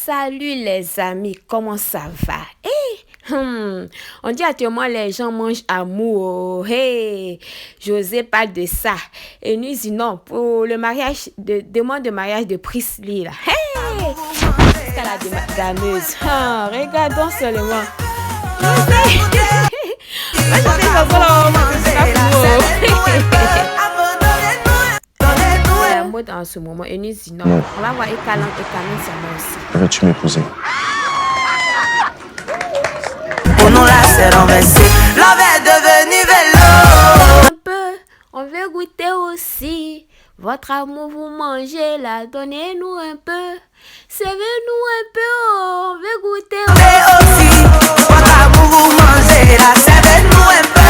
Salut les amis, comment ça va? On dit actuellement les gens mangent amour. Hey, José parle de ça. Et nous disons non, pour le mariage, demande de mariage de Priscilla. Là. Hey, jusqu'à la dameuse. Regardons seulement. Moi, je fais la mode en ce moment. Et nous disons non, on va voir Ekalan seulement aussi. Veux-tu m'épouser? Pour nous là c'est renversé, l'homme est devenu vélo. Un peu, on veut goûter aussi. Votre amour vous mangez là, donnez-nous un peu. Servez-nous un peu, on veut goûter aussi. Votre amour vous mangez là, servez-nous un peu.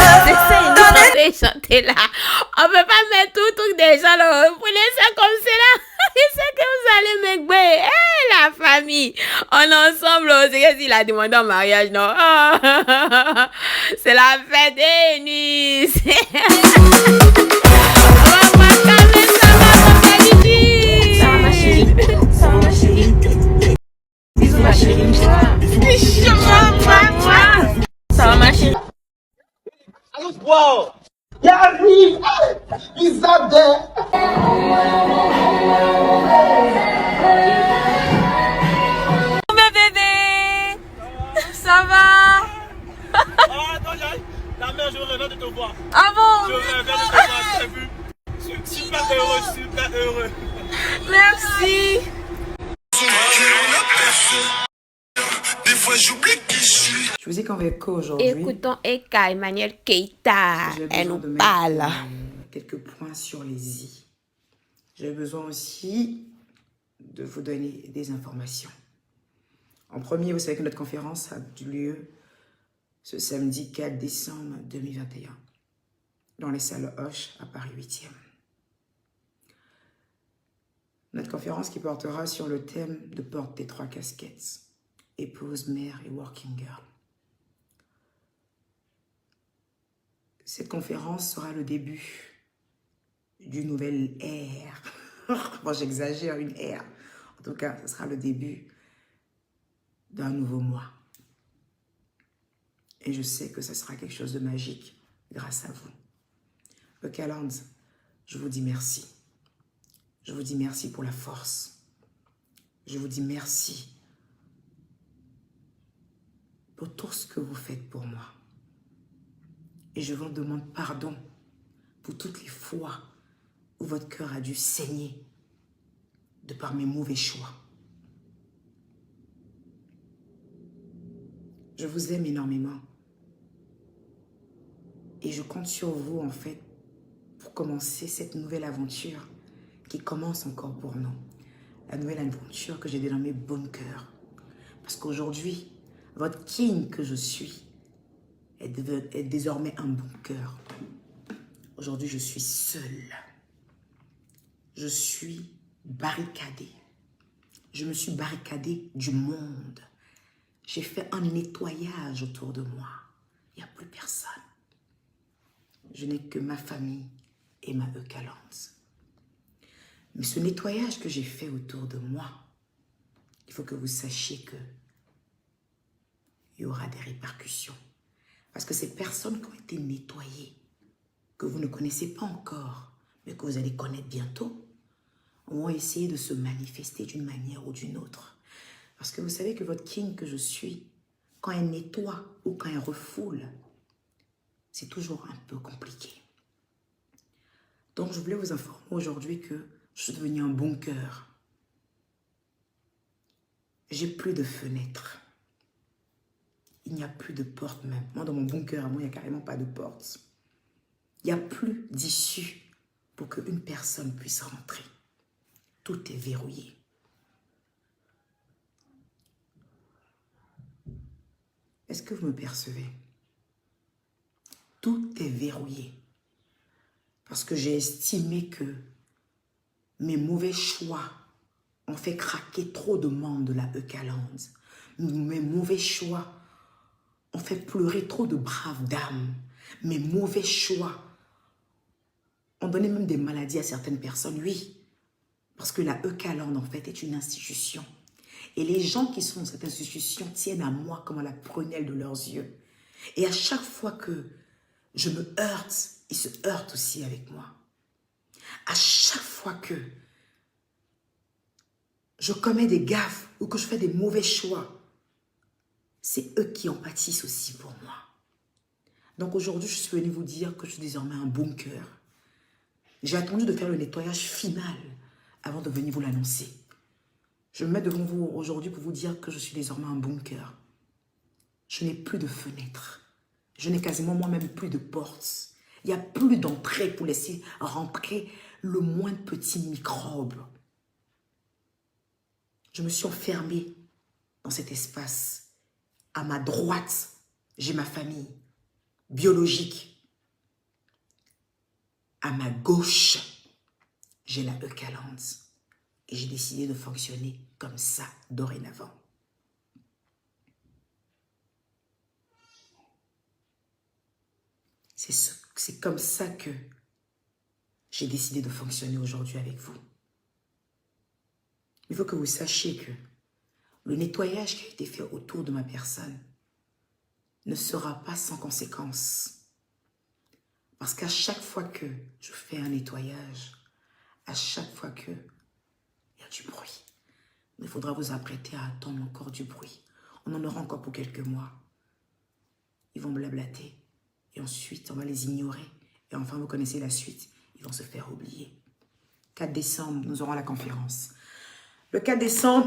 Donnez-nous chanter là. On peut pas mettre tout truc des gens là. Prenez ça comme c'est là. Je sais que vous allez me gagner. Hey, la famille, on est ensemble. C'est que s'il a demandé en mariage, non? C'est la fête des Nice. Bisous ma chérie. Ça va ma chérie. Wow! Il arrive! Ils adhèrent! Mes bébés! Ça va? Attends, la mère, je rêve de te voir. Ah bon? Je rêve de te voir, t'as vu? Je suis super heureux, super heureux. Merci! Des fois j'oublie qui je suis. Je vous ai convaincu aujourd'hui. Écoutons Eka Emmanuel Keita. J'ai Elle besoin nous de mettre, parle. Quelques points sur les i. J'ai besoin aussi de vous donner des informations. En premier, vous savez que notre conférence a eu lieu ce samedi 4 décembre 2021 dans les salles Hoche à Paris 8e. Notre conférence qui portera sur le thème de porte tes trois casquettes, épouse, mère et working girl. Cette conférence sera le début d'une nouvelle ère. Bon, j'exagère, une ère. En tout cas, ce sera le début d'un nouveau mois. Et je sais que ce sera quelque chose de magique grâce à vous. Eucaland, je vous dis merci. Je vous dis merci pour la force. Je vous dis merci pour tout ce que vous faites pour moi. Et je vous demande pardon pour toutes les fois où votre cœur a dû saigner de par mes mauvais choix. Je vous aime énormément. Et je compte sur vous, en fait, pour commencer cette nouvelle aventure qui commence encore pour nous. La nouvelle aventure que j'ai dénommée Bunker. Parce qu'aujourd'hui, votre king que je suis est désormais un bunker. Aujourd'hui, je suis seule. Je suis barricadée. Je me suis barricadée du monde. J'ai fait un nettoyage autour de moi. Il n'y a plus personne. Je n'ai que ma famille et ma Eucaland. Mais ce nettoyage que j'ai fait autour de moi, il faut que vous sachiez que il y aura des répercussions. Parce que ces personnes qui ont été nettoyées, que vous ne connaissez pas encore, mais que vous allez connaître bientôt, vont essayer de se manifester d'une manière ou d'une autre. Parce que vous savez que votre king que je suis, quand elle nettoie ou quand elle refoule, c'est toujours un peu compliqué. Donc je voulais vous informer aujourd'hui que je suis devenue un bunker. J'ai plus de fenêtres. Il n'y a plus de porte même. Moi, dans mon bunker, à moi, il n'y a carrément pas de porte. Il n'y a plus d'issue pour qu'une personne puisse rentrer. Tout est verrouillé. Est-ce que vous me percevez? Tout est verrouillé. Parce que j'ai estimé que mes mauvais choix ont fait craquer trop de membres de la Eucaland. Mes mauvais choix ont fait pleurer trop de braves dames. Mes mauvais choix ont donné même des maladies à certaines personnes, oui. Parce que la Eucaland, en fait, est une institution Et les gens qui sont dans cette institution tiennent à moi comme à la prunelle de leurs yeux. Et à chaque fois que je me heurte, ils se heurtent aussi avec moi. À chaque fois que je commets des gaffes ou que je fais des mauvais choix, c'est eux qui en pâtissent aussi pour moi. Donc aujourd'hui, je suis venue vous dire que je suis désormais un bunker. J'ai attendu de faire le nettoyage final avant de venir vous l'annoncer. Je me mets devant vous aujourd'hui pour vous dire que je suis désormais un bunker. Je n'ai plus de fenêtres. Je n'ai quasiment moi-même plus de portes. Il n'y a plus d'entrée pour laisser rentrer le moindre petit microbe. Je me suis enfermée dans cet espace. À ma droite, j'ai ma famille biologique. À ma gauche, j'ai la Eucalante. Et j'ai décidé de fonctionner comme ça dorénavant. C'est comme ça que j'ai décidé de fonctionner aujourd'hui avec vous. Il faut que vous sachiez que le nettoyage qui a été fait autour de ma personne ne sera pas sans conséquence. Parce qu'à chaque fois que je fais un nettoyage, à chaque fois que il y a du bruit, mais il faudra vous apprêter à attendre encore du bruit. On en aura encore pour quelques mois. Ils vont blablater. Et ensuite, on va les ignorer. Et enfin, vous connaissez la suite. Ils vont se faire oublier. 4 décembre, nous aurons la conférence. Le 4 décembre,